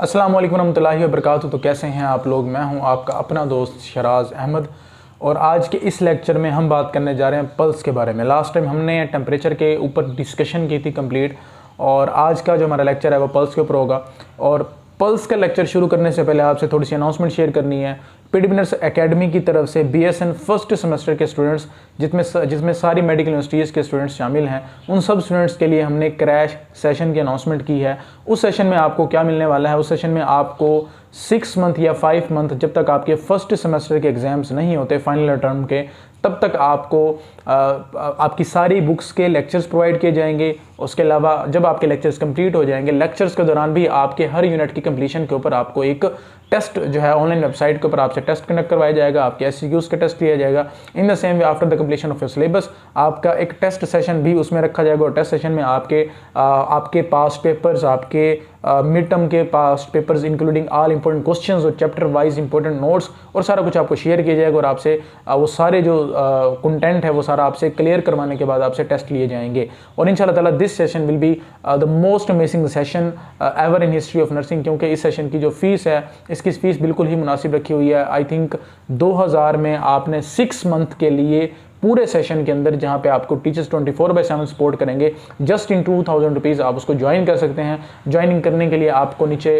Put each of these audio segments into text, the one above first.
अस्सलाम वालेकुम रहमतुल्लाहि व बरकातहू। तो कैसे हैं आप लोग। मैं हूं आपका अपना दोस्त शराज अहमद और आज के इस लेक्चर में हम बात करने जा रहे हैं पल्स के बारे में। लास्ट टाइम हमने टेम्परेचर के ऊपर डिस्कशन की थी कंप्लीट और आज का जो हमारा लेक्चर है वो पल्स के ऊपर होगा। और पल्स का लेक्चर शुरू करने से पहले आपसे थोड़ी सी अनाउंसमेंट शेयर करनी है। पीडी विनर्स एकेडमी की तरफ से बीएसएन फर्स्ट सेमेस्टर के स्टूडेंट्स जिसमें सारी मेडिकल यूनिवर्सिटीज़ के स्टूडेंट्स शामिल हैं, उन सब स्टूडेंट्स के लिए हमने क्रैश सेशन की अनाउंसमेंट की है। उस सेशन में आपको क्या मिलने वाला है, उस सेशन में आपको 6 मंथ या 5 मंथ जब तक आपके फर्स्ट सेमेस्टर के एग्जाम्स नहीं होते फाइनल टर्म के, तब तक आपको आपकी सारी बुक्स के लेक्चर्स प्रोवाइड किए जाएंगे। उसके अलावा जब आपके लेक्चर्स कंप्लीट हो जाएंगे, लेक्चर्स के दौरान भी आपके हर यूनिट की कंप्लीशन के ऊपर आपको एक टेस्ट जो है ऑनलाइन वेबसाइट के ऊपर आपसे टेस्ट कंडक्ट करवाया जाएगा, आपके एससीक्यूज का टेस्ट लिया जाएगा। इन the same way after the completion of your syllabus आपका एक टेस्ट सेशन भी उसमें रखा जाएगा और टेस्ट सेशन में आपके पास्ट पेपर्स, आपके मिड टर्म के past papers including all important questions और चैप्टर वाइज इंपॉर्टेंट नोट्स और सारा कुछ आपको शेयर किया जाएगा और आपसे वो सारे जो कंटेंट है वो सारा आपसे क्लियर करवाने के बाद आपसे टेस्ट लिए जाएंगे। और इंशाल्लाह ताला this session will be the most amazing session ever in history of nursing, क्योंकि इस सेशन की जो फीस है इसकी फीस बिल्कुल ही मुनासिब रखी हुई है। आई थिंक 2000 में आपने 6 मंथ के लिए पूरे सेशन के अंदर, जहाँ पे आपको टीचर्स 24/7 सपोर्ट करेंगे, जस्ट इन 2000 रुपीज़ आप उसको ज्वाइन कर सकते हैं। ज्वाइनिंग करने के लिए आपको नीचे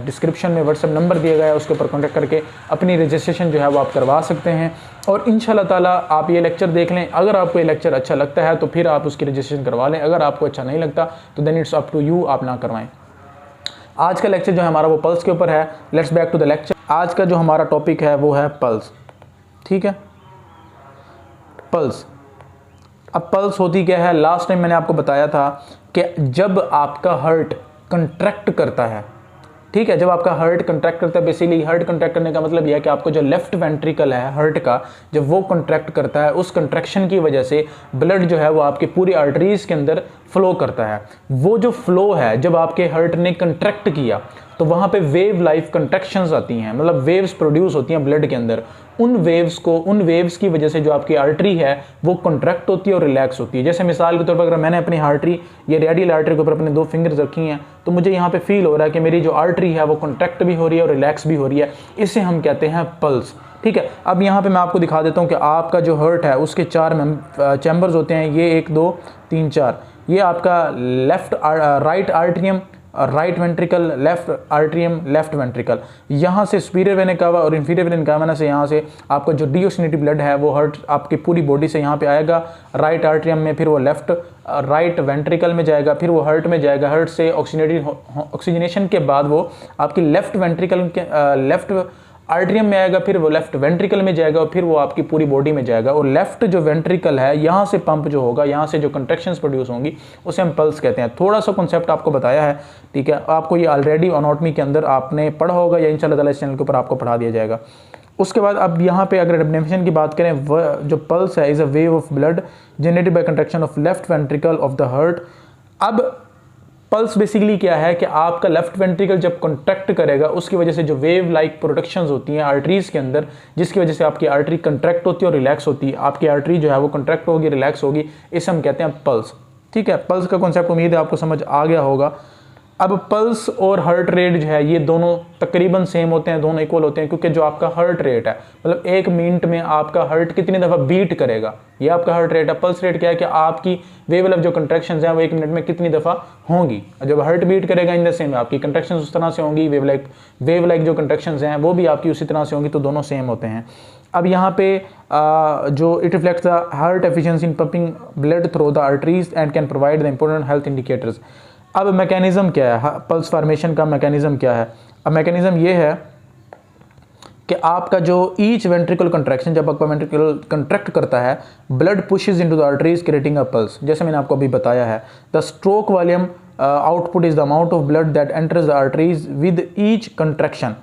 डिस्क्रिप्शन में व्हाट्सएप नंबर दिया गया है, उसके ऊपर कॉन्टैक्ट करके अपनी रजिस्ट्रेशन जो है वो आप करवा सकते हैं। और इंशाल्लाह ताला आप ये लेक्चर देख लें। अगर आपको ये लेक्चर अच्छा लगता है तो फिर आप उसकी रजिस्ट्रेशन करवा लें। अगर आपको अच्छा नहीं लगता तो then it's up to you, आप ना करवाएं। आज का लेक्चर जो है हमारा वो पल्स के ऊपर है। Let's back to the lecture. आज का जो हमारा टॉपिक है वो है पल्स। ठीक है, पल्स। अब पल्स होती क्या है, लास्ट टाइम मैंने आपको बताया था कि जब आपका हार्ट कंट्रैक्ट करता है, ठीक है, जब आपका हार्ट कंट्रैक्ट करता है, बेसिकली हार्ट कंट्रैक्ट करने का मतलब यह है कि आपको जो लेफ्ट वेंट्रिकल है हार्ट का, जब वो कंट्रैक्ट करता है, उस कंट्रैक्शन की वजह से ब्लड जो है वो आपकी पूरी आर्टरीज के अंदर फ्लो करता है। वो जो फ्लो है, जब आपके हार्ट ने कंट्रैक्ट किया तो वहाँ पे वेव लाइफ कंट्रैक्शंस आती हैं, मतलब वेव्स प्रोड्यूस होती हैं ब्लड के अंदर। उन वेव्स की वजह से जो आपकी आर्टरी है वो कंट्रैक्ट होती है और रिलैक्स होती है। जैसे मिसाल के तौर पर अगर मैंने अपनी आर्टरी, ये रेडियल आर्टरी के ऊपर अपने 2 फिंगर्स रखी हैं, तो मुझे यहाँ पे फील हो रहा है कि मेरी जो आर्टरी है वो कंट्रैक्ट भी हो रही है और रिलैक्स भी हो रही है। इसे हम कहते हैं पल्स। ठीक है, अब यहाँ पे मैं आपको दिखा देता हूँ कि आपका जो हार्ट है उसके 4 चैम्बर्स होते हैं। ये 1 2 3 4। ये आपका right atrium, right ventricle, left atrium, left ventricle. यहाँ से सुपीरियर वेना कावा और इंफीरियर वेना कावा से यहाँ से आपका जो डीऑक्सीनेटेड ब्लड है वो हार्ट आपकी पूरी बॉडी से यहाँ पे आएगा राइट आर्ट्रियम में, फिर वो राइट वेंट्रिकल में जाएगा, फिर वो हार्ट में जाएगा। हार्ट से ऑक्सीजनेशन के बाद वो आपकी लेफ्ट वेंट्रिकल के लेफ्ट आर्ट्रियम में आएगा, फिर वो लेफ्ट वेंट्रिकल में जाएगा और फिर वो आपकी पूरी बॉडी में जाएगा। और लेफ्ट जो वेंट्रिकल है, यहाँ से पंप जो होगा, यहाँ से जो कंट्रैक्शंस प्रोड्यूस होंगी उसे हम पल्स कहते हैं। थोड़ा सा कॉन्सेप्ट आपको बताया है, ठीक है, आपको ये ऑलरेडी एनाटॉमी के अंदर आपने पढ़ा होगा या इंशाल्लाह ताला इस चैनल के ऊपर आपको पढ़ा दिया जाएगा। उसके बाद अब यहाँ पे अगर डेफिनेशन की बात करें, जो पल्स है is a wave of blood generated by contraction of left ventricle of the heart. अब पल्स बेसिकली क्या है कि आपका लेफ्ट वेंट्रिकल जब कंट्रैक्ट करेगा उसकी वजह से जो वेव लाइक प्रोडक्शंस होती हैं आर्टरीज के अंदर, जिसकी वजह से आपकी आर्टरी कंट्रैक्ट होती है और रिलैक्स होती है। आपकी आर्टरी जो है वो कंट्रैक्ट होगी, रिलैक्स होगी, इसे हम कहते हैं पल्स। ठीक है, पल्स का कॉन्सेप्ट उम्मीद है आपको समझ आ गया होगा। अब पल्स और हार्ट रेट जो है ये दोनों तकरीबन सेम होते हैं, दोनों इक्वल होते हैं, क्योंकि जो आपका हार्ट रेट है, मतलब 1 मिनट में आपका हार्ट कितनी दफ़ा बीट करेगा, ये आपका हार्ट रेट है। पल्स रेट क्या है कि आपकी वेव लाइफ जो कंट्रैक्शंस हैं वो 1 मिनट में कितनी दफ़ा होंगी। जब हार्ट बीट करेगा इन द सेम आपकी कंट्रैक्शंस उस तरह से होंगी, वेव लाइक जो कंट्रैक्शंस हैं वो भी आपकी उसी तरह से होंगी, तो दोनों सेम होते हैं। अब यहाँ पे जो it reflects the heart efficiency in pumping blood through the arteries and can provide the important health indicators. अब मैकेनिज्म क्या है, पल्स फार्मेशन का मैकेनिज्म क्या है। अब मैकेनिज्म ये है कि आपका जो ईच वेंट्रिकल कंट्रैक्शन, जब आपका वेंट्रिकल कंट्रैक्ट करता है, blood pushes into the arteries creating a pulse. जैसे मैंने आपको अभी बताया है, the stroke volume output is the amount of blood that enters the arteries with each contraction.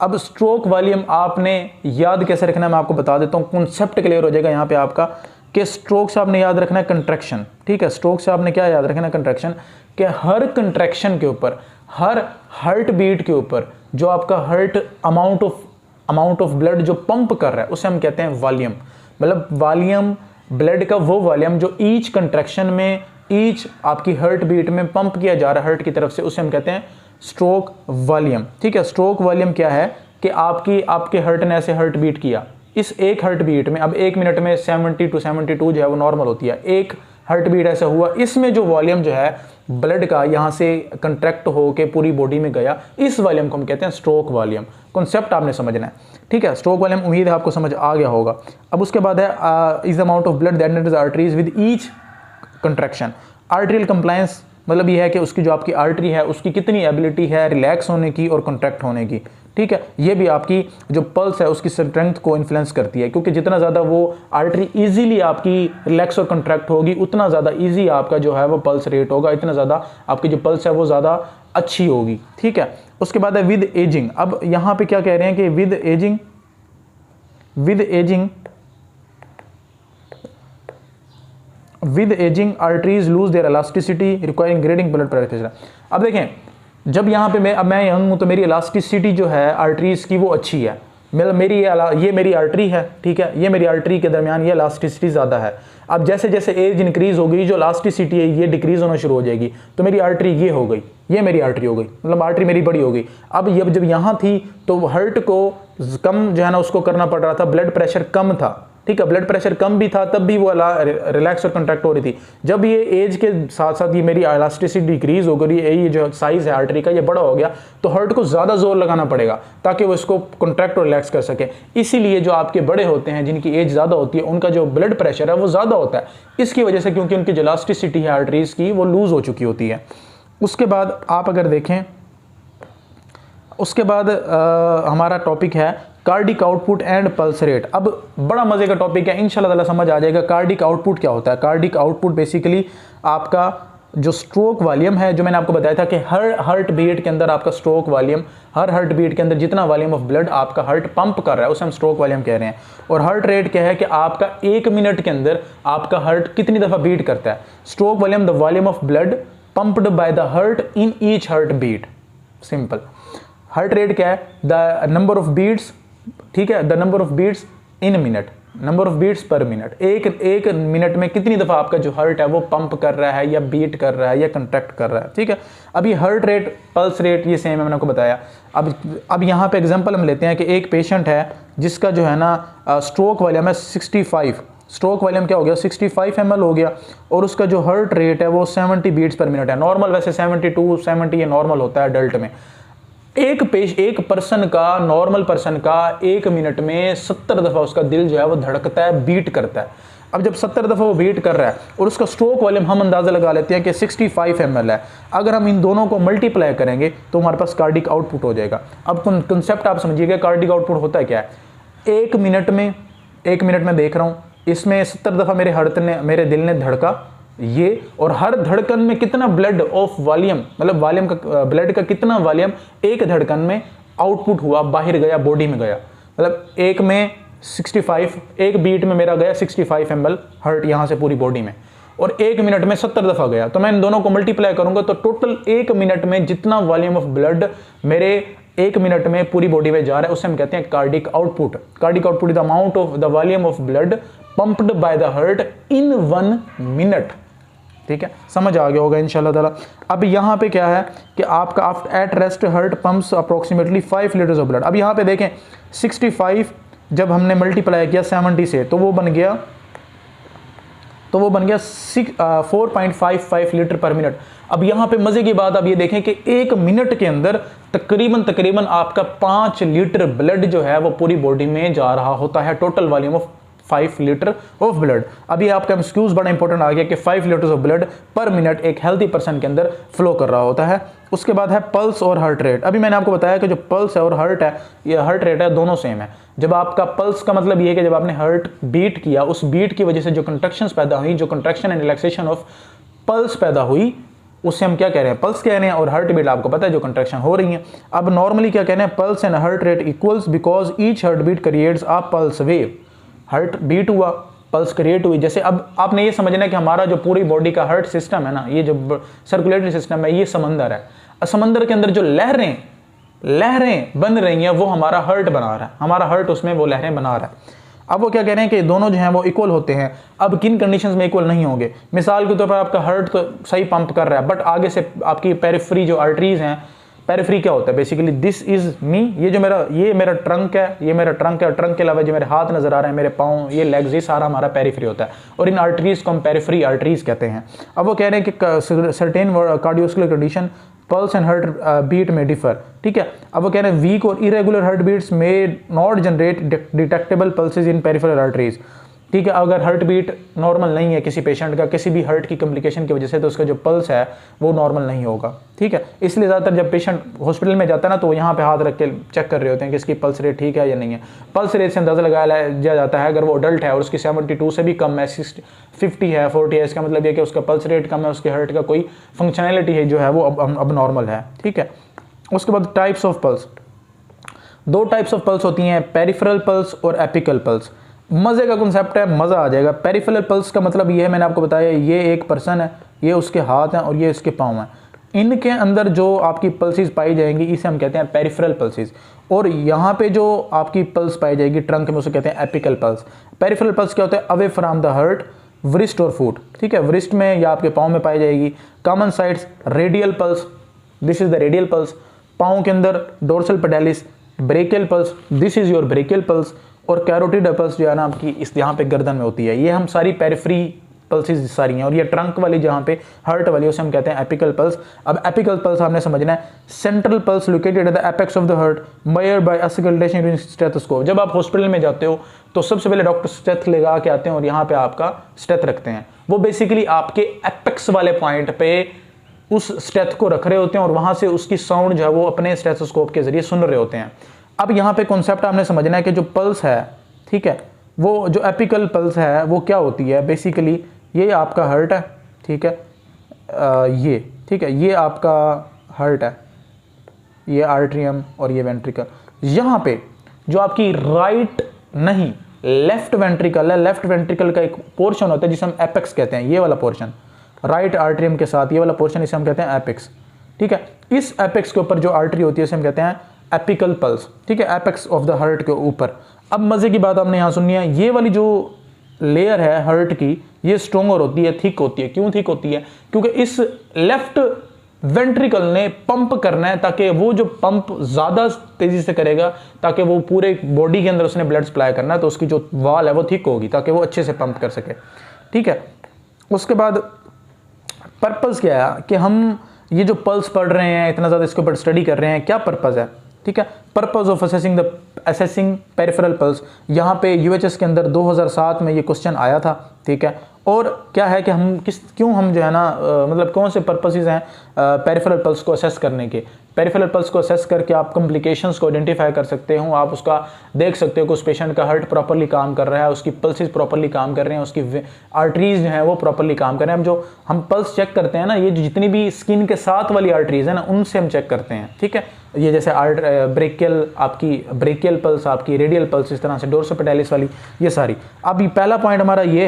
अब स्ट्रोक वॉल्यूम आपने याद कैसे रखना है मैं आपको बता देता हूँ, कॉन्सेप्ट क्लियर हो जाएगा यहाँ पे आपका कि स्ट्रोक से आपने याद रखना है कंट्रैक्शन। ठीक है, स्ट्रोक से आपने क्या याद रखना है, कंट्रैक्शन, कि हर कंट्रैक्शन के ऊपर, हर हार्ट बीट के ऊपर जो आपका हार्ट अमाउंट ऑफ ब्लड जो पंप कर रहा है उसे हम कहते हैं वॉल्यूम। मतलब वॉल्यूम, ब्लड का वो वॉल्यूम जो ईच कंट्रैक्शन में, ईच आपकी हार्ट बीट में पंप किया जा रहा है हार्ट की तरफ से, उसे हम कहते हैं स्ट्रोक वॉल्यूम। ठीक है, स्ट्रोक वॉल्यूम क्या है कि आपके हार्ट ने ऐसे हार्ट बीट किया, इस एक हार्ट बीट में, अब 1 मिनट में 70 to 72 जो है वो नॉर्मल होती है, एक हार्ट बीट ऐसा हुआ, इसमें जो वॉल्यूम जो है ब्लड का यहाँ से कंट्रैक्ट होके पूरी बॉडी में गया, इस वॉल्यूम को हम कहते हैं स्ट्रोक वॉल्यूम। कॉन्सेप्ट आपने समझना है। ठीक है, स्ट्रोक वॉल्यूम उम्मीद है आपको समझ आ गया होगा। अब उसके बाद है is the amount of blood that enters arteries with each contraction. Arterial compliance मतलब ये है कि उसकी जो आपकी आर्टरी है उसकी कितनी एबिलिटी है रिलैक्स होने की और कंट्रैक्ट होने की। ठीक है, ये भी आपकी जो पल्स है उसकी स्ट्रेंथ को इन्फ्लुएंस करती है, क्योंकि जितना ज़्यादा वो आर्टरी इजीली आपकी रिलैक्स और कंट्रैक्ट होगी उतना ज़्यादा इजी आपका जो है वो पल्स रेट होगा, इतना ज़्यादा आपकी जो पल्स है वो ज़्यादा अच्छी होगी। ठीक है, उसके बाद है विद एजिंग। अब यहाँ पे क्या कह रहे हैं कि with ageing arteries lose their elasticity requiring grading blood pressure. अब देखें, जब यहाँ पे मैं यंग हूँ तो मेरी इलास्टिसिटी जो है आर्टरीज की वो अच्छी है, मतलब ये मेरी आर्टरी है। ठीक है, ये मेरी आर्टरी के दरमियान ये इलास्टिसिटी ज़्यादा है। अब जैसे जैसे एज इंक्रीज होगी जो इलास्टिसिटी है ये डिक्रीज होना शुरू हो जाएगी, तो मेरी आर्टरी ये हो गई, ये मेरी आर्टरी हो गई, मतलब आर्टरी मेरी बड़ी हो गई। अब ये जब यहाँ थी तो हार्ट को कम जो है ना उसको करना पड़ रहा था, ब्लड प्रेशर कम था। ठीक है, ब्लड प्रेशर कम भी था तब भी वो रिलैक्स और कंट्रैक्ट हो रही थी। जब ये एज के साथ साथ ये मेरी इलास्टिसिटी डिक्रीज हो गई, ये जो साइज है आर्टरी का ये बड़ा हो गया, तो हार्ट को ज़्यादा जोर लगाना पड़ेगा ताकि वो इसको कंट्रैक्ट और रिलैक्स कर सके। इसीलिए जो आपके बड़े होते हैं जिनकी एज ज़्यादा होती है उनका जो ब्लड प्रेशर है वो ज़्यादा होता है, इसकी वजह से, क्योंकि उनकी जो इलास्टिसिटी है आर्टरीज की वो लूज़ हो चुकी होती है। उसके बाद आप अगर देखें, उसके बाद हमारा टॉपिक है cardiac output and pulse rate. अब बड़ा मजे का टॉपिक है, इंशाल्लाह ताला समझ आ जाएगा कार्डिक आउटपुट क्या होता है। कार्डिक आउटपुट बेसिकली आपका जो स्ट्रोक वॉल्यूम है, जो मैंने आपको बताया था कि हर हार्ट बीट के अंदर आपका स्ट्रोक वॉल्यूम, हर हार्ट बीट के अंदर जितना वॉल्यूम ऑफ ब्लड आपका हार्ट पंप कर रहा है उसे हम स्ट्रोक वॉल्यूम कह रहे हैं। और हार्ट रेट क्या है कि आपका 1 मिनट के अंदर आपका हार्ट कितनी दफ़ा बीट करता है। Stroke volume the volume of blood pumped by the heart in each heart beat. Simple. Heart rate क्या है? द नंबर ऑफ बीट्स, ठीक है, the number of beats in minute, number of beats per minute. एक minute में कितनी दफ़ा आपका जो हार्ट है वो पंप कर रहा है या बीट कर रहा है या कंट्रैक्ट कर रहा है। ठीक है, अभी हार्ट रेट पल्स रेट ये सेम है, मैंने आपको बताया। अब यहाँ पे एग्जांपल हम लेते हैं कि एक पेशेंट है जिसका जो है ना स्ट्रोक वॉल्यूम है 65। स्ट्रोक वॉल्यूम क्या हो गया? 65 ml हो गया, और उसका जो हार्ट रेट है वो 70 बीट्स पर मिनट है। नॉर्मल वैसे 72 70 ये नॉर्मल होता है अडल्ट में। एक पर्सन का, नॉर्मल पर्सन का 1 मिनट में 70 दफ़ा उसका दिल जो है वो धड़कता है, बीट करता है। अब जब 70 दफ़ा वो बीट कर रहा है और उसका स्ट्रोक वॉल्यूम हम अंदाज़ा लगा लेते हैं कि 65 ml है, अगर हम इन दोनों को मल्टीप्लाई करेंगे तो हमारे पास कार्डिक आउटपुट हो जाएगा। अब कंसेप्ट आप समझिएगा, कार्डिक आउटपुट होता है क्या है? 1 मिनट में देख रहा हूँ, इसमें 70 दफ़ा मेरे दिल ने धड़का ये, और हर धड़कन में कितना ब्लड ऑफ वॉल्यूम, मतलब वॉल्यूम का, ब्लड का कितना वॉल्यूम एक धड़कन में आउटपुट हुआ, बाहर गया, बॉडी में गया। मतलब एक में 65, एक बीट में मेरा गया 65 ml हार्ट यहाँ से पूरी बॉडी में, और 1 मिनट में 70 दफ़ा गया। तो मैं इन दोनों को मल्टीप्लाई करूंगा तो टोटल 1 मिनट में जितना वॉल्यूम ऑफ ब्लड मेरे 1 मिनट में पूरी बॉडी में जा रहा है उसे हम कहते हैं cardiac output. Cardiac output is the amount of the volume of blood pumped by the heart in 1 minute. ठीक है, समझ आ गया होगा इंशाल्लाह ताला। अब यहाँ पे क्या है कि आपका after at rest heart pumps approximately 5 litres of blood. अब यहाँ पे देखें 65 जब हमने मल्टीप्लाई किया 70 से तो वो बन गया 4.55 लीटर पर मिनट। अब यहाँ पे मजे की बात आप ये देखें कि 1 मिनट के अंदर तकरीबन आपका 5 लीटर ब्लड जो है वो पूरी बॉडी में जा रहा होता है, total volume of 5 litre of blood. अभी आपका एक्सक्यूज बड़ा इंपॉर्टेंट आ गया कि 5 लीटर्स ऑफ ब्लड पर मिनट एक हेल्थी पर्सन के अंदर फ्लो कर रहा होता है। उसके बाद है पल्स और हार्ट रेट। अभी मैंने आपको बताया कि जो पल्स है और हार्ट है, ये हार्ट रेट है, दोनों सेम है। जब आपका पल्स का मतलब ये है कि जब आपने हार्ट बीट किया, उस बीट की वजह से जो कंट्रैक्शंस पैदा हुई, जो contraction and relaxation of pulse पैदा हुई, उससे हम क्या कह रहे हैं? पल्स कह रहे हैं। और हार्ट बीट आपको पता है जो कंट्रैक्शन हो रही है। अब नॉर्मली क्या कह रहे हैं? Pulse and heart rate equals because each heart beat creates a pulse wave. Heart beat हुआ, पल्स क्रिएट हुई। जैसे अब आपने ये समझना है कि हमारा जो पूरी बॉडी का हार्ट सिस्टम है ना, ये जो सर्कुलेटरी सिस्टम है, ये समंदर है। समंदर के अंदर जो लहरें बन रही हैं वो हमारा हार्ट बना रहा है, हमारा हार्ट उसमें वो लहरें बना रहा है। अब वो क्या कह रहे हैं कि दोनों जो हैं वो इक्वल होते हैं। अब किन कंडीशंस में इक्वल नहीं होंगे? मिसाल के तौर पर आपका हार्ट तो सही पंप कर रहा है, बट आगे से आपकी पेरिफेरी जो आर्टरीज हैं, पेरिफेरी क्या होता है बेसिकली, दिस इज मी, ये मेरा ट्रंक है, ये मेरा ट्रंक है, और ट्रंक के अलावा जो मेरे हाथ नजर आ रहे हैं, मेरे पाँव, ये लेग्स, ये सारा हमारा पेरिफेरी होता है, और इन आर्टरीज को हम पेरिफेरी आर्टरीज कहते हैं। अब वो कह रहे हैं कि certain cardiovascular condition pulse and heart beat में डिफर, ठीक है। अब वो कह रहे हैं वीक और इरेगुलर हार्ट बीट्स में not generate detectable pulses in peripheral arteries, ठीक है। अगर हार्ट बीट नॉर्मल नहीं है किसी पेशेंट का किसी भी हार्ट की कॉम्प्लिकेशन की वजह से, तो उसका जो पल्स है वो नॉर्मल नहीं होगा, ठीक है। इसलिए ज़्यादातर जब पेशेंट हॉस्पिटल में जाता है ना, तो यहाँ पे हाथ रख के चेक कर रहे होते हैं कि इसकी पल्स रेट ठीक है या नहीं है। पल्स रेट से अंदाज़ा लगाया जाता है अगर वो अडल्ट है और उसकी 72 से भी कम है, 50 है, 40 है, इसका मतलब ये कि उसका पल्स रेट कम है, उसके हार्ट का कोई फंक्शनैलिटी है जो है वो अब नॉर्मल है, ठीक है। उसके बाद types of pulse, 2 types of pulse होती हैं, पेरिफेरल पल्स और एपिकल पल्स। मज़े का कॉन्सेप्ट है, मज़ा आ जाएगा। पेरिफेरल पल्स का मतलब ये है, मैंने आपको बताया, ये एक पर्सन है, ये उसके हाथ हैं और ये इसके पाँव हैं, इनके अंदर जो आपकी पल्सेस पाई जाएंगी इसे हम कहते हैं पेरिफेरल पल्सेस, और यहाँ पे जो आपकी पल्स पाई जाएगी ट्रंक में उसे कहते हैं एपिकल पल्स। पेरिफेरल पल्स क्या होता है, away from the heart, wrist और फुट, ठीक है, व्रिस्ट में या आपके पाँव में पाई जाएगी। Common sides radial pulse, this is the radial pulse, पाँव के अंदर dorsal pedalis, brachial pulse, this is your brachial pulse, और कैरोटिड पल्स जो है ना आपकी इस यहाँ पे गर्दन में होती है। ये हम सारी पेरिफेरी पल्सेस सारी हैं, और ये ट्रंक वाली जहाँ पे हार्ट वाली उसे हम कहते हैं एपिकल पल्स। अब एपिकल पल्स आपने समझना है, central pulse located at the apex of the heart measured by auscultation using stethoscope. जब आप हॉस्पिटल में जाते हो तो सबसे पहले डॉक्टर स्टेथ लगा के आते हैं और यहाँ पे आपका स्टेथ रखते हैं, वो बेसिकली आपके एपेक्स वाले पॉइंट पे उस स्टेथ को रख रहे होते हैं और वहाँ से उसकी साउंड जो है वो अपने स्टेथोस्कोप के जरिए सुन रहे होते हैं। अब यहाँ पे कॉन्सेप्ट आपने समझना है कि जो पल्स है, ठीक है, वो जो एपिकल पल्स है वो क्या होती है बेसिकली, ये आपका हार्ट है, ठीक है, ये ठीक है, ये आपका हार्ट है, ये आर्ट्रियम और ये वेंट्रिकल। यहाँ पे जो आपकी राइट नहीं लेफ्ट वेंट्रिकल है, लेफ्ट वेंट्रिकल का एक पोर्शन होता है जिसे हम एपेक्स कहते हैं, ये वाला पोर्शन राइट आर्ट्रियम के साथ ये वाला पोर्शन इसे हम कहते हैं एपेक्स, ठीक है। इस एपेक्स के ऊपर जो आर्टरी होती है इसे हम कहते हैं एपिकल पल्स, ठीक है, एपेक्स ऑफ द हार्ट के ऊपर। अब मजे की बात आपने यहाँ सुननी है, ये वाली जो लेयर है हार्ट की ये स्ट्रोंगर होती है, थिक होती है। क्यों थिक होती है, क्योंकि इस लेफ्ट वेंट्रिकल ने पंप करना है, ताकि वो जो पंप ज्यादा तेजी से करेगा, ताकि वो पूरे बॉडी के अंदर उसने ब्लड सप्लाई करना है, तो उसकी जो वाल है वो थिक होगी ताकि वो अच्छे से पंप कर सके, ठीक है। उसके बाद पर्पस क्या है कि हम ये जो पल्स पढ़ रहे हैं, इतना ज़्यादा इसके ऊपर स्टडी कर रहे हैं, क्या पर्पस है, ठीक है। Purpose of assessing peripheral pulse, यहाँ पे यूएचएस के अंदर 2007 में ये क्वेश्चन आया था, ठीक है। और क्या है कि हम क्यों हम जो है ना मतलब कौन से पर्पसेस हैं पेरिफेरल पल्स को असेस करने के। पेरिफेरल पल्स को असेस करके आप कॉम्प्लिकेशंस को आइडेंटिफाई कर सकते हो, आप उसका देख सकते हो कि उस पेशेंट का हार्ट प्रॉपर्ली काम कर रहा है, उसकी पल्सेस प्रॉपर्ली काम कर रहे हैं, उसकी आर्टरीज जो है वो प्रॉपर्ली काम कर रहे हैं। जो हम पल्स चेक करते हैं ना, ये जितनी भी स्किन के साथ वाली आर्टरीज है ना, उनसे हम चेक करते हैं, ठीक है। ये जैसे ब्रेकियल आपकी ब्रेकियल पल्स, आपकी रेडियल पल्स, इस तरह से डोर्सोपेटालिस वाली, ये सारी। अब पहला पॉइंट हमारा ये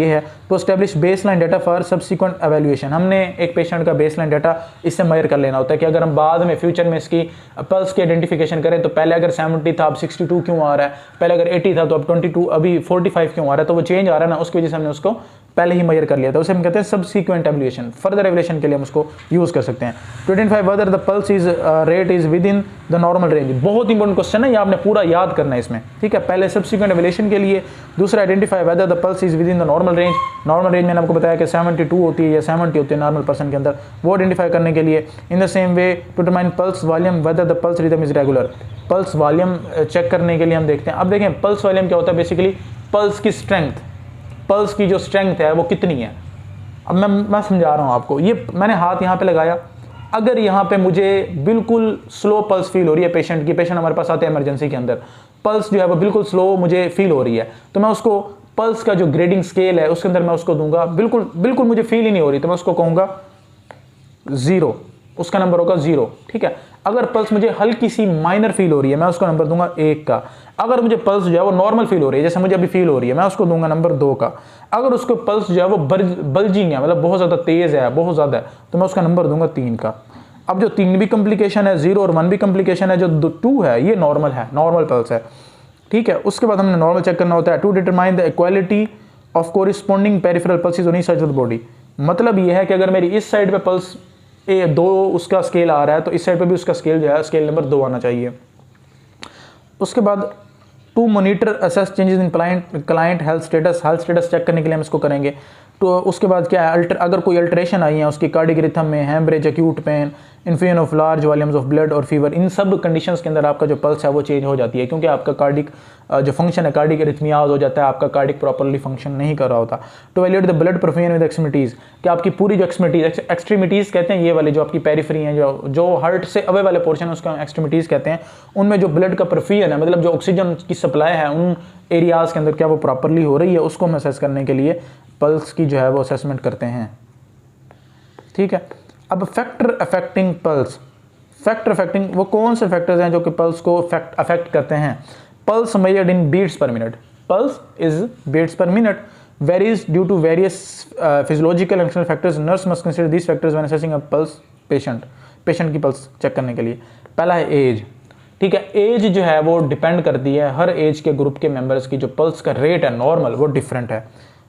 है to establish baseline data for subsequent evaluation. हमने एक पेशेंट का बेसलाइन डाटा इससे मेजर कर लेना होता है कि अगर हम बाद में फ्यूचर में इसकी पल्स की आइडेंटिफिकेशन करें, तो पहले अगर 70 था अब 62 क्यों आ रहा है, पहले अगर 80 था तो अब 22 अभी 45 क्यों आ रहा है, तो वो चेंज आ रहा है ना, उसकी वजह से हमने उसको पहले ही मेजर कर लिया था, उसे हम कहते हैं सब्सिक्वेंट एवल्यूएशन। फर्दर एवल्यूएशन के लिए हम उसको यूज कर सकते हैं। 25 weather the pulse is rate is with in the normal range. बहुत इंपॉर्टेंट क्वेश्चन है, ये आपने पूरा याद करना है इसमें, ठीक है। पहले सब्सिक्वेंट एवल्यूएशन के लिए, दूसरा identify whether the pulse is with in the normal range. Normal range मैंने आपको बताया कि 72 होती है या 70 होती है नॉर्मल पर्सन के अंदर, वो आइडेंटिफाई करने के लिए। In the same way to determine pulse volume whether the pulse rhythm is regular. Pulse volume check करने के लिए हम देखते हैं। अब देखें पल्स वॉल्यूम क्या होता है, बेसिकली पल्स की स्ट्रेंथ, पल्स की जो स्ट्रेंथ है वो कितनी है। अब मैं समझा रहा हूँ आपको, ये मैंने हाथ यहाँ पे लगाया, अगर यहाँ पे मुझे बिल्कुल स्लो पल्स फील हो रही है पेशेंट की, पेशेंट हमारे पास आते हैं इमरजेंसी के अंदर, पल्स जो है वो बिल्कुल स्लो मुझे फील हो रही है, तो मैं उसको पल्स का जो ग्रेडिंग स्केल है उसके अंदर मैं उसको दूंगा, बिल्कुल मुझे फील ही नहीं हो रही, तो मैं उसको कहूँगा 0, उसका नंबर होगा 0, ठीक है। अगर पल्स मुझे हल्की सी माइनर फील हो रही है, मैं उसको नंबर दूंगा 1 का। अगर मुझे पल्स जो है वो नॉर्मल फील हो रही है, जैसे मुझे अभी फील हो रही है, मैं उसको दूंगा नंबर 2 का। अगर उसको पल्स जो है वो बल्जिंग है, मतलब बहुत ज़्यादा तेज़ है, बहुत ज़्यादा है, तो मैं उसका नंबर दूंगा 3 का। अब जो 3 भी कॉम्प्लिकेशन है, 0 और 1 भी कॉम्प्लिकेशन है, जो 2 है ये नॉर्मल है, नॉर्मल पल्स है, ठीक है। उसके बाद हमने नॉर्मल चेक करना होता है to determine the equality of corresponding peripheral pulses on each side of the body. मतलब ये है कि अगर मेरी इस साइड पे पल्स दो उसका स्केल आ रहा है तो इस साइड पे भी उसका स्केल जो है स्केल नंबर 2 आना चाहिए। उसके बाद to monitor assess changes in client health status check करने के लिए हम इसको करेंगे। तो उसके बाद क्या है, अगर कोई अल्टरेशन आई है उसकी कार्डिक रिथम में, haemorrhage, acute pain, infusion of large volumes of blood और फीवर, इन सब कंडीशंस के अंदर आपका जो पल्स है वो चेंज हो जाती है, क्योंकि आपका कार्डिक जो फंक्शन है कार्डिक रिथमियाज हो जाता है, आपका कार्डिक प्रॉपर्ली फंक्शन नहीं कर रहा होता। To evaluate the blood perfusion with extremities, कि आपकी पूरी जो एक्सट्रीमिटीज़ कहते हैं ये वाली जो आपकी पेरिफेरी हैं, जो हार्ट से अवे वाले पोर्शन उसका एक्सट्रीमिटीज़ कहते हैं, उनमें जो ब्लड का परफ्यूजन है, मतलब जो ऑक्सीजन की सप्लाई है उन एरियाज़ के अंदर क्या वो प्रॉपरली हो रही है, उसको हम असेस करने के लिए पल्स की जो है वो असेसमेंट करते हैं। ठीक है, अब factor affecting pulse, factor affecting वो कौन से फैक्टर्स हैं जो कि पल्स को अफेक्ट करते हैं। Pulse measured in beats per minute, pulse is beats per minute, varies due to various physiological and factors. Nurse must consider these factors when assessing a pulse patient की pulse check करने के लिए। पहला है as. ठीक है, as जो है वो डिपेंड करती है, हर एज के ग्रुप के मेंबर्स की जो पल्स का रेट है नॉर्मल वो डिफरेंट है।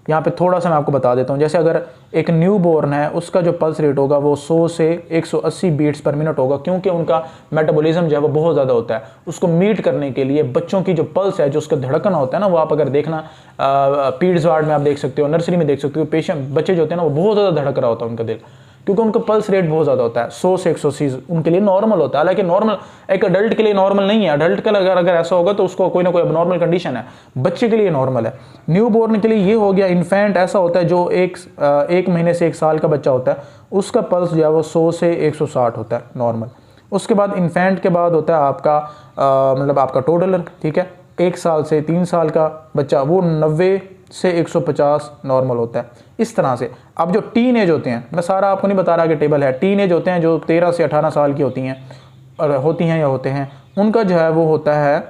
यहाँ पे थोड़ा सा मैं आपको बता देता हूँ, जैसे अगर एक न्यू बोर्न है उसका जो पल्स रेट होगा वो 100 से 180 बीट्स पर मिनट होगा, क्योंकि उनका मेटाबॉलिज्म जो है वो बहुत ज़्यादा होता है। उसको मीट करने के लिए बच्चों की जो पल्स है, जो उसका धड़कन होता है ना, वो आप अगर देखना पीड्स वार्ड में आप देख सकते हो, नर्सरी में देख सकते हो, पेशेंट बच्चे जो होते हैं ना वो बहुत ज़्यादा धड़क रहा होता है उनका दिल, क्योंकि उनका पल्स रेट बहुत ज़्यादा होता है। 100 से 180 उनके लिए नॉर्मल होता है, हालांकि नॉर्मल एक अडल्ट के लिए नॉर्मल नहीं है। अडल्ट का अगर ऐसा होगा तो उसको कोई ना कोई अबनॉर्मल कंडीशन है, बच्चे के लिए नॉर्मल है। न्यू बोर्न के लिए ये हो गया। इन्फेंट ऐसा होता है जो एक महीने से 1 साल का बच्चा होता है, उसका पल्स जो है वो 100 से 160 होता है नॉर्मल। उसके बाद इन्फेंट के बाद होता है आपका मतलब आपका टोडलर। ठीक है, 1 साल से 3 साल का बच्चा वो 90 से 150 नॉर्मल होता है। इस तरह से अब जो टीन एज होते हैं, मैं सारा आपको नहीं बता रहा कि टेबल है, टीन एज होते हैं जो 13 से 18 साल की होती हैं या होते हैं, उनका जो है वो होता है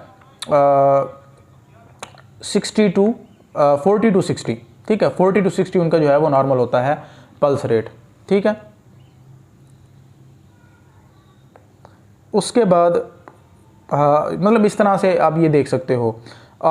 40 to 60। ठीक है, 40 to 60 उनका जो है वो नॉर्मल होता है पल्स रेट। ठीक है, उसके बाद मतलब इस तरह से आप ये देख सकते हो।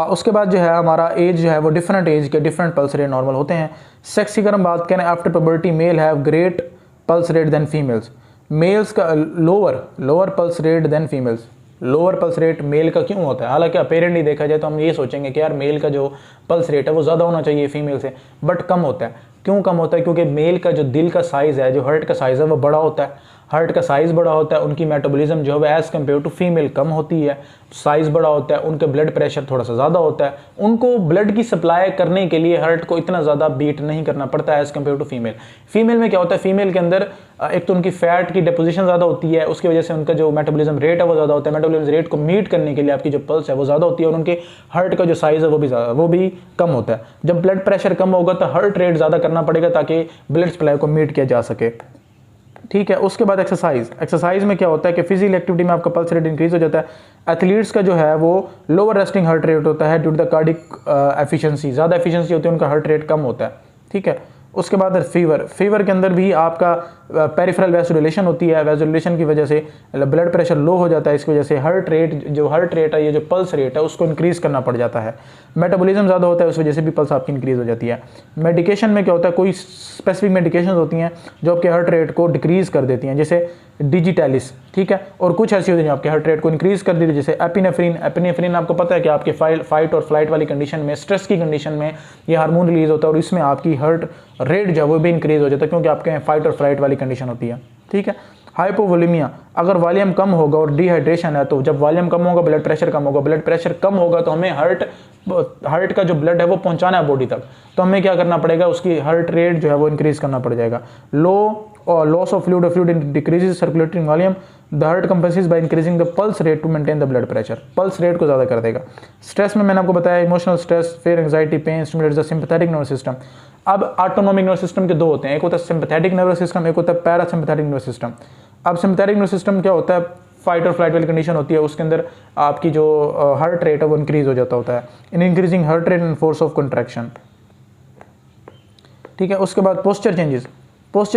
उसके बाद जो है हमारा एज जो है वो डिफरेंट एज के डिफरेंट पल्स रेट नॉर्मल होते हैं। सेक्स की अगर हम बात करें, after puberty male have great pulse rate than females, males का lower pulse rate than females. Lower pulse rate male का क्यों होता है? हालांकि अपेरेंटली देखा जाए तो हम ये सोचेंगे कि यार मेल का जो पल्स रेट है वो ज़्यादा होना चाहिए फीमेल से, बट कम होता है। क्यों कम होता है? क्योंकि मेल का जो दिल का साइज़ है, जो हार्ट का साइज़ है वो बड़ा होता है। हार्ट का साइज़ बड़ा होता है, उनकी मेटाबॉलिज्म जो है एज़ कम्पेयर टू फीमेल कम होती है, साइज़ बड़ा होता है, उनके ब्लड प्रेशर थोड़ा सा ज़्यादा होता है, उनको ब्लड की सप्लाई करने के लिए हार्ट को इतना ज़्यादा बीट नहीं करना पड़ता है as compare to female. Female में क्या होता है? फीमेल के अंदर एक तो उनकी फैट की डिपोजिशन ज़्यादा होती है, उसकी वजह से उनका जो मेटाबॉलिज्म रेट है वो ज़्यादा होता है। मेटाबॉलिज्म रेट को मीट करने के लिए आपकी जो पल्स है वो ज़्यादा होती है, और उनके हार्ट का जो साइज़ है वो भी कम होता है। जब ब्लड प्रेशर कम होगा तो हार्ट रेट ज़्यादा करना पड़ेगा ताकि ब्लड सप्लाई को मीट किया जा सके। ठीक है, उसके बाद एक्सरसाइज में क्या होता है कि फिजिकल एक्टिविटी में आपका पल्स रेट इंक्रीज हो जाता है। एथलीट्स का जो है वो लोअर रेस्टिंग हार्ट रेट होता है due to the cardiac efficiency, ज़्यादा एफिशिएंसी होती है, उनका हार्ट रेट कम होता है। ठीक है, उसके बाद फीवर के अंदर भी आपका पेरिफेरल वैसोडिलेशन होती है, वैसोडिलेशन की वजह से ब्लड प्रेशर लो हो जाता है, इसकी वजह से हार्ट रेट है, ये जो पल्स रेट है उसको इंक्रीज़ करना पड़ जाता है। मेटाबॉलिज्म ज़्यादा होता है, उस वजह से भी पल्स आपकी इंक्रीज़ हो जाती है। मेडिकेशन में क्या होता है? कोई स्पेसिफिक मेडिकेशन होती हैं जो आपके हार्ट रेट को डिक्रीज़ कर देती हैं, जैसे डिजिटैलिस। ठीक है, और कुछ ऐसी होती हैं आपके हार्ट रेट को इंक्रीज़ कर देती है, जैसे एपिनेफ्रिन आपको पता है कि आपके फाइट और फ्लाइट वाली कंडीशन में, स्ट्रेस की कंडीशन में ये हार्मोन रिलीज़ होता है और इसमें आपकी हार्ट रेट जो है वो भी इंक्रीज़ हो जाता है, क्योंकि आपके फाइट और फ्लाइट वाली कंडीशन होती है। ठीक है, हाइपोवोलेमिया, अगर वॉल्यूम कम होगा और डिहाइड्रेशन है, तो जब वॉल्यूम कम होगा ब्लड प्रेशर कम होगा, ब्लड प्रेशर कम होगा तो हमें हार्ट का जो ब्लड है वो पहुंचाना है बॉडी तक, तो हमें क्या करना पड़ेगा? उसकी हार्ट रेट जो है वो इंक्रीज़ करना पड़ जाएगा। Loss of fluid decreases circulatory volume, the heart compensates by increasing the pulse rate to maintain the blood pressure, pulse rate को ज़्यादा कर देगा। स्ट्रेस में मैंने आपको बताया emotional stress, fear, anxiety, pain stimulates the sympathetic nervous system. अब autonomic nervous system के दो होते हैं, एक होता है सिंपैथेटिक नर्वस सिस्टम, एक होता है पैरासिम्पैथेटिक नर्वस सिस्टम। अब सिंपैथेटिक नर्वस सिस्टम क्या होता है? फाइट और फ्लाइट वाली कंडीशन होती है, उसके अंदर आपकी जो हार्ट रेट है वो इंक्रीज हो जाता होता है, in increasing heart rate and force of contraction. ठीक है, उसके बाद पोस्चर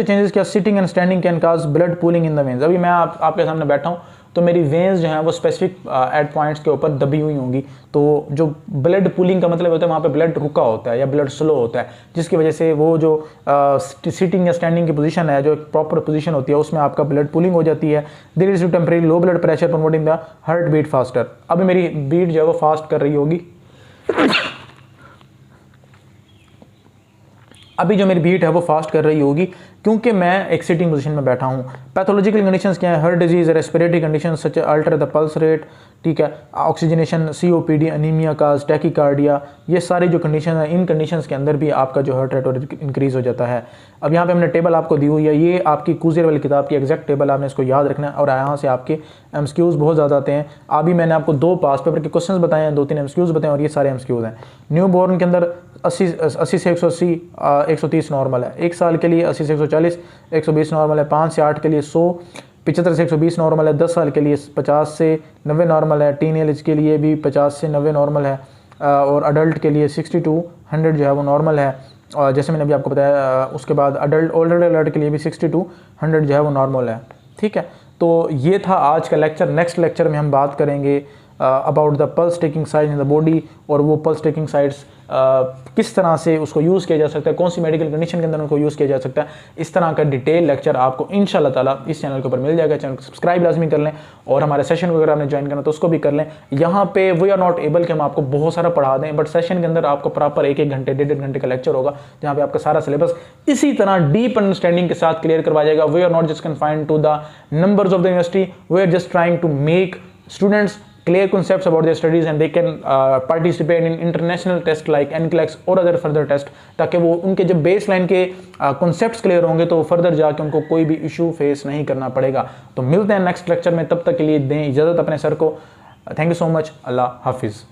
चेंजेस क्या? Sitting and standing can cause blood pooling in the veins. अभी मैं आपके सामने बैठा हूँ तो मेरी वेंस जो है वो स्पेसिफिक एट पॉइंट्स के ऊपर दबी हुई होंगी। तो जो ब्लड पुलिंग का मतलब होता है वहाँ पे ब्लड रुका होता है या ब्लड स्लो होता है, जिसकी वजह से वो जो सिटिंग या स्टैंडिंग की पोजीशन है, जो एक प्रॉपर पोजीशन होती है, उसमें आपका ब्लड पुलिंग हो जाती है। There is temporary low blood pressure promoting the heart beat faster. अभी मेरी बीट जो है वो फास्ट कर रही होगी। अभी जो मेरी बीट है वो फास्ट कर रही होगी क्योंकि मैं एक सिटिंग पोजीशन में बैठा हूँ। पैथोलॉजिकल कंडीशंस क्या है? Heart disease, respiratory condition such alter the pulse rate, ठीक है, ऑक्सीजनेशन, COPD, अनीमिया काज, टैकीकार्डिया, ये सारी जो कंडीशन है, इन कंडीशंस के अंदर भी आपका जो हार्ट रेट इंक्रीज हो जाता है। अब यहाँ पे हमने टेबल आपको दी हुई है, ये आपकी कूजियर वाली किताब की एग्जैक्ट टेबल, आपने इसको याद रखना है। और यहाँ से आपके MCQs बहुत ज़्यादा आते हैं। अभी मैंने आपको 2 पास पेपर के क्वेश्चन बताए हैं, 2-3 MCQs बताए, और ये सारे MCQs हैं। न्यू बॉर्न के अंदर 80 से 180, 130 नॉर्मल है। 1 साल के लिए 80 से 140, 120 नॉर्मल है। 5 से 8 के लिए 100, 75 से 120 नॉर्मल है। 10 साल के लिए 50 से 90 नॉर्मल है। टीन एज के लिए भी 50 से 90 नॉर्मल है। और अडल्ट के लिए 60 to 100 जो है वो नॉर्मल है। और जैसे मैंने अभी आपको बताया, उसके बाद ओल्डर अडल्ट के लिए भी 60 to 100 जो है वो नॉर्मल है। ठीक है, तो ये था आज का लेक्चर। नेक्स्ट लेक्चर में हम बात करेंगे about the pulse taking sites in the body, और वो पल्स टेकिंग साइट्स किस तरह से उसको यूज़ किया जा सकता है, कौन सी मेडिकल कंडीशन के अंदर उनको यूज़ किया जा सकता है। इस तरह का डिटेल लेक्चर आपको इंशाल्लाह ताला इस चैनल के ऊपर मिल जाएगा। चैनल को सब्सक्राइब लाजमी कर लें, और हमारे सेशन वगैरह आपने ज्वाइन करना तो उसको भी कर लें। यहाँ पे वी आर नॉट एबल कि हम आपको बहुत सारा पढ़ा दें, बट सेशन के अंदर आपको प्रॉपर 1-1 घंटे 1.5 घंटे का लेक्चर होगा, जहाँ पे आपका सारा सिलेबस इसी तरह डीप अंडरस्टैंडिंग के साथ क्लियर करवाया जाएगा। We are not just confined to the numbers of the university, we are just trying to make students clear concepts about their studies and they can participate in international test like NCLEX or other further test, ताकि वो उनके जब base line के concepts clear होंगे तो further जाके उनको कोई भी इशू फेस नहीं करना पड़ेगा। तो मिलते हैं नेक्स्ट लेक्चर में, तब तक के लिए दें इजाज़त अपने सर को। Thank you so much. अल्लाह हाफिज़।